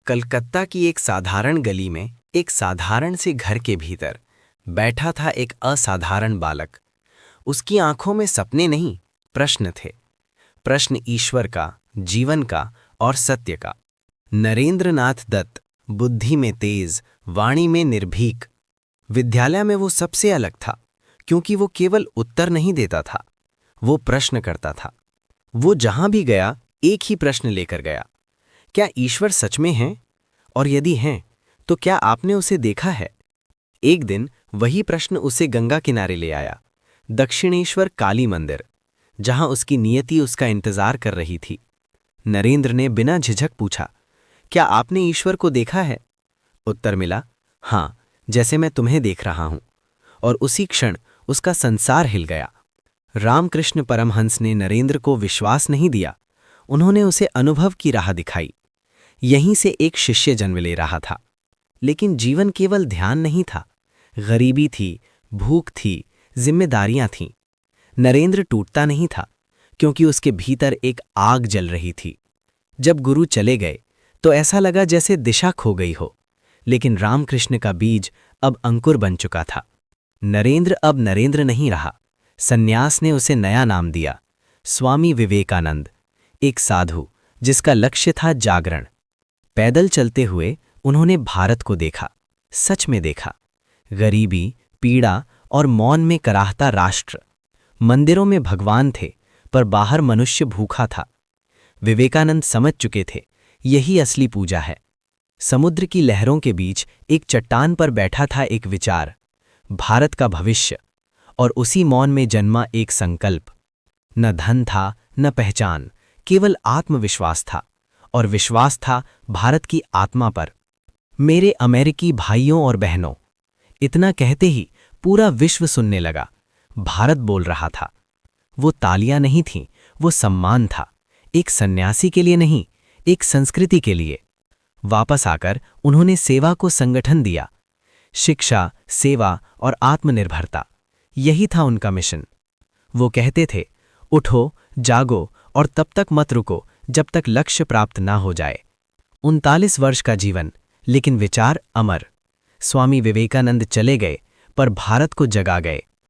कलकत्ता की एक साधारण गली में एक साधारण से घर के भीतर बैठा था एक असाधारण बालक। उसकी आंखों में सपने नहीं, प्रश्न थे। प्रश्न ईश्वर का, जीवन का और सत्य का। नरेंद्रनाथ दत्त, बुद्धि में तेज, वाणी में निर्भीक। विद्यालय में वो सबसे अलग था, क्योंकि वो केवल उत्तर नहीं देता था, वो प्रश्न करता था। वो जहां भी गया एक ही प्रश्न लेकर गया, क्या ईश्वर सच में हैं? और यदि हैं, तो क्या आपने उसे देखा है? एक दिन वही प्रश्न उसे गंगा किनारे ले आया, दक्षिणेश्वर काली मंदिर, जहां उसकी नियति उसका इंतजार कर रही थी। नरेंद्र ने बिना झिझक पूछा, क्या आपने ईश्वर को देखा है? उत्तर मिला, हां, जैसे मैं तुम्हें देख रहा हूं। और उसी क्षण उसका संसार हिल गया। रामकृष्ण परमहंस ने नरेंद्र को विश्वास नहीं दिया, उन्होंने उसे अनुभव की राह दिखाई। यहीं से एक शिष्य जन्म ले रहा था। लेकिन जीवन केवल ध्यान नहीं था, गरीबी थी, भूख थी, जिम्मेदारियां थीं। नरेंद्र टूटता नहीं था, क्योंकि उसके भीतर एक आग जल रही थी। जब गुरु चले गए तो ऐसा लगा जैसे दिशा खो गई हो, लेकिन रामकृष्ण का बीज अब अंकुर बन चुका था। नरेंद्र अब नरेंद्र नहीं रहा। सन्यास ने उसे नया नाम दिया, स्वामी विवेकानंद, एक साधु जिसका लक्ष्य था जागरण। पैदल चलते हुए उन्होंने भारत को देखा, सच में देखा। गरीबी, पीड़ा और मौन में कराहता राष्ट्र। मंदिरों में भगवान थे, पर बाहर मनुष्य भूखा था। विवेकानंद समझ चुके थे, यही असली पूजा है। समुद्र की लहरों के बीच एक चट्टान पर बैठा था एक विचार, भारत का भविष्य। और उसी मौन में जन्मा एक संकल्प। न धन था, न पहचान, केवल आत्मविश्वास था। और विश्वास था भारत की आत्मा पर। मेरे अमेरिकी भाइयों और बहनों, इतना कहते ही पूरा विश्व सुनने लगा। भारत बोल रहा था। वो तालियां नहीं थीं, वो सम्मान था। एक सन्यासी के लिए नहीं, एक संस्कृति के लिए। वापस आकर उन्होंने सेवा को संगठन दिया। शिक्षा, सेवा और आत्मनिर्भरता, यही था उनका मिशन। वो कहते थे, उठो, जागो और तब तक मत रुको जब तक लक्ष्य प्राप्त ना हो जाए। 39 वर्ष का जीवन, लेकिन विचार अमर। स्वामी विवेकानंद चले गए, पर भारत को जगा गए।